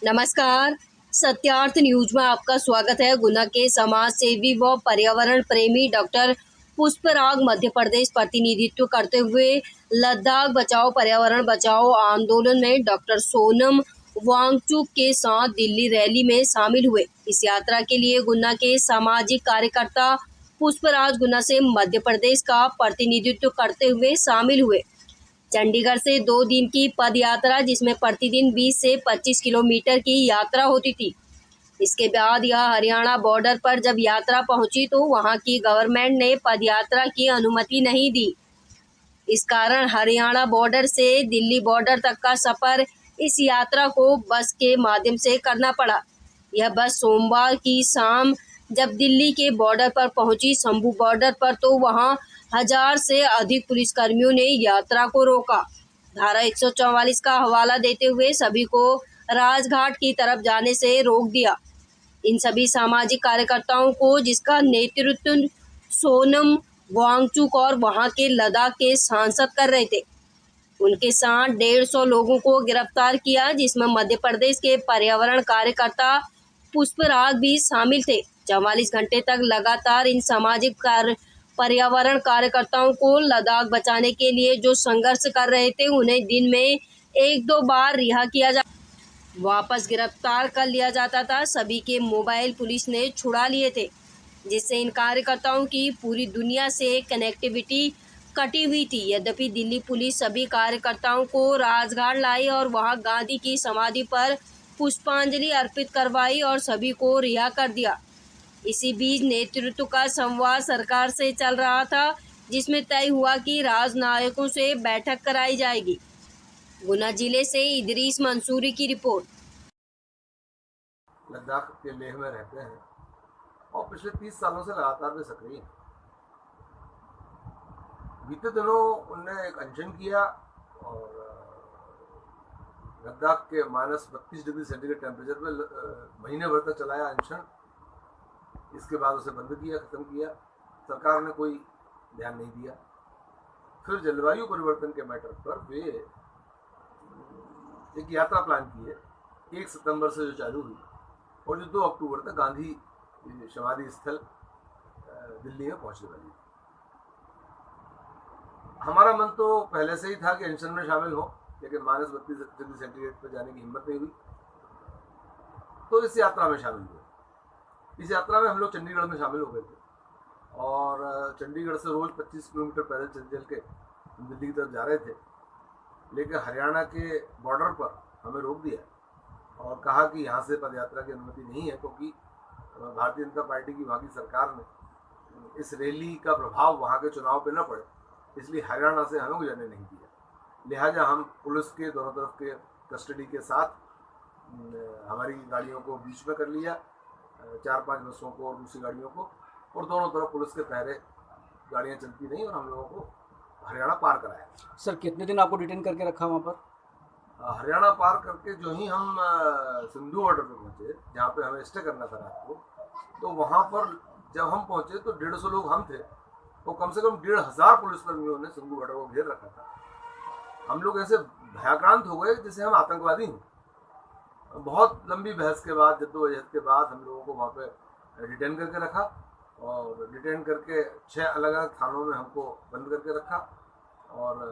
नमस्कार, सत्यार्थ न्यूज में आपका स्वागत है। गुना के समाज सेवी व पर्यावरण प्रेमी डॉक्टर पुष्पराग मध्य प्रदेश प्रतिनिधित्व करते हुए लद्दाख बचाओ पर्यावरण बचाओ आंदोलन में डॉक्टर सोनम वांगचुक के साथ दिल्ली रैली में शामिल हुए। इस यात्रा के लिए गुना के सामाजिक कार्यकर्ता पुष्पराज गुना से मध्य प्रदेश का प्रतिनिधित्व करते हुए शामिल हुए। चंडीगढ़ से 2 दिन की पद यात्रा, जिसमें प्रतिदिन 20 से 25 किलोमीटर की यात्रा होती थी। इसके बाद यह हरियाणा बॉर्डर पर जब यात्रा पहुंची तो वहां की गवर्नमेंट ने पद यात्रा की अनुमति नहीं दी। इस कारण हरियाणा बॉर्डर से दिल्ली बॉर्डर तक का सफर इस यात्रा को बस के माध्यम से करना पड़ा। यह बस सोमवार की शाम जब दिल्ली के बॉर्डर पर पहुंची शंभू बॉर्डर पर, तो वहां 1000 से अधिक पुलिसकर्मियों ने यात्रा को रोका। धारा 144 का हवाला देते हुए सभी को राजघाट की तरफ जाने से रोक दिया। इन सभी सामाजिक कार्यकर्ताओं को, जिसका नेतृत्व सोनम वांगचुक और वहां के लद्दाख के सांसद कर रहे थे, उनके साथ 150 लोगों को गिरफ्तार किया, जिसमें मध्य प्रदेश के पर्यावरण कार्यकर्ता पुष्पराग भी शामिल थे। 44 घंटे तक लगातार इन सामाजिक पर्यावरण कार्यकर्ताओं को लद्दाख बचाने के लिए जो संघर्ष कर रहे थे, उन्हें दिन में 1-2 बार रिहा किया वापस गिरफ्तार कर लिया जाता था। सभी के मोबाइल पुलिस ने छुड़ा लिए थे, जिससे इन कार्यकर्ताओं की पूरी दुनिया से कनेक्टिविटी कटी हुई थी। यद्यपि दिल्ली पुलिस सभी कार्यकर्ताओं को राजघाट लाई और वहां गांधी की समाधि पर पुष्पांजलि अर्पित करवाई और सभी को रिहा कर दिया। इसी बीच नेतृत्व का संवाद सरकार से चल रहा था, जिसमें तय हुआ कि राजनायकों से बैठक कराई जाएगी। गुना जिले से इदरीस मंसूरी की रिपोर्ट। लद्दाख के लेह में रहते हैं और पिछले 30 सालों से लगातार वे सक्रिय हैं। बीते दिनों उनने एक अनशन किया और लद्दाख के -32 डिग्री सेंटीग्रेड टेम्परेचर पे महीने भर तक चलाया अनशन। इसके बाद उसे बंद किया, ख़त्म किया। सरकार ने कोई ध्यान नहीं दिया। फिर जलवायु परिवर्तन के मैटर पर वे एक यात्रा प्लान की है, 1 सितंबर से जो चालू हुई और जो 2 अक्टूबर तक गांधी समाधि स्थल दिल्ली में पहुंचने वाली है। हमारा मन तो पहले से ही था कि अनशन में शामिल हो, लेकिन -32 डिग्री सेंटीग्रेड पर जाने की हिम्मत नहीं हुई, तो इस यात्रा में शामिल हुए। इस यात्रा में हम लोग चंडीगढ़ में शामिल हो गए थे और चंडीगढ़ से रोज 25 किलोमीटर पैदल चल के दिल्ली की तरफ जा रहे थे। लेकिन हरियाणा के बॉर्डर पर हमें रोक दिया और कहा कि यहाँ से पदयात्रा की अनुमति नहीं है, क्योंकि भारतीय जनता पार्टी की वहाँ की सरकार ने इस रैली का प्रभाव वहाँ के चुनाव पे न पड़े, इसलिए हरियाणा से हमें गुजरने नहीं दिया। लिहाजा हम पुलिस के दोनों तरफ के कस्टडी के साथ हमारी गाड़ियों को बीच में कर लिया, 4-5 बसों को और दूसरी गाड़ियों को, और दोनों तरफ पुलिस के पहरे, गाड़ियाँ चलती नहीं और हम लोगों को हरियाणा पार कराया। सर, कितने दिन आपको डिटेन करके रखा वहाँ पर? हरियाणा पार करके जो ही हम सिंधु बॉर्डर पर पहुँचे, जहाँ पे हमें स्टे करना था रात को, तो वहाँ पर जब हम पहुँचे तो 150 लोग हम थे, तो कम से कम 1500 पुलिसकर्मियों ने सिंधु बॉर्डर को घेर रखा था। हम लोग ऐसे भयाक्रांत हो गए जैसे हम आतंकवादी हैं। बहुत लंबी बहस के बाद, जद्दोजहद के बाद हम लोगों को वहाँ पे डिटेन करके रखा और डिटेन करके 6 अलग अलग थानों में हमको बंद करके रखा और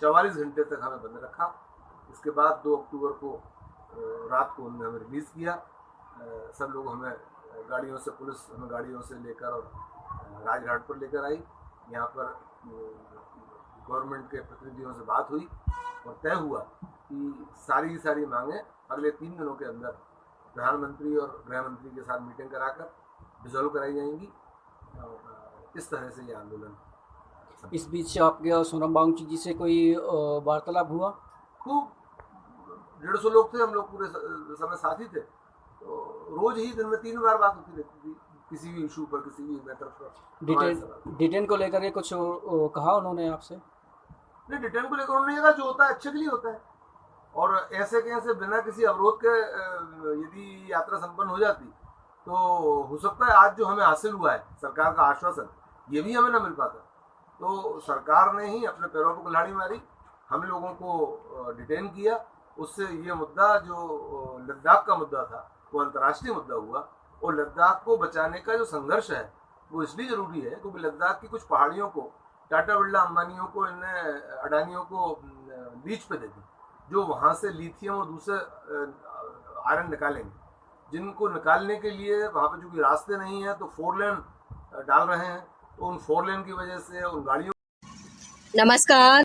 44 घंटे तक हमें बंद रखा। इसके बाद 2 अक्टूबर को रात को उन्होंने हमें रिलीज़ किया। सब लोग हमें गाड़ियों से, पुलिस हमें गाड़ियों से लेकर और राजघाट पर लेकर आई। यहाँ पर गवर्नमेंट के प्रतिनिधियों से बात हुई और तय हुआ कि सारी मांगें अगले 3 दिनों के अंदर प्रधानमंत्री और गृह मंत्री के साथ मीटिंग कराकर रिजॉल्व कराई जाएंगी और इस तरह से ये आंदोलन। इस बीच आपके सोनम वांगचुक जी से कोई वार्तालाप हुआ? खूब 150 लोग थे, हम लोग पूरे समय साथ ही थे, तो रोज ही दिन में 3 बार बात होती रहती थी, किसी भी इशू पर, किसी भी मैटर पर। डिटेन को लेकर के कुछ कहा उन्होंने आपसे? नहीं, डिटेन को लेकर उन्होंने कहा जो होता है अच्छे के लिए होता है, और ऐसे कैसे बिना किसी अवरोध के यदि यात्रा संपन्न हो जाती तो हो सकता है आज जो हमें हासिल हुआ है सरकार का आश्वासन, ये भी हमें ना मिल पाता। तो सरकार ने ही अपने पैरों पर कुल्हाड़ी मारी, हम लोगों को डिटेन किया उससे ये मुद्दा जो लद्दाख का मुद्दा था वो अंतर्राष्ट्रीय मुद्दा हुआ। और लद्दाख को बचाने का जो संघर्ष है वो इसलिए जरूरी है क्योंकि लद्दाख की कुछ पहाड़ियों को टाटा बिरला अंबानियों को, इनने अडानियों को लीज पे दे दी, जो वहाँ से लिथियम और दूसरे आयरन निकालेंगे, जिनको निकालने के लिए वहाँ पे चूंकि रास्ते नहीं है तो 4 लेन डाल रहे हैं। तो उन 4 लेन की वजह से उन गाड़ियों नमस्कार।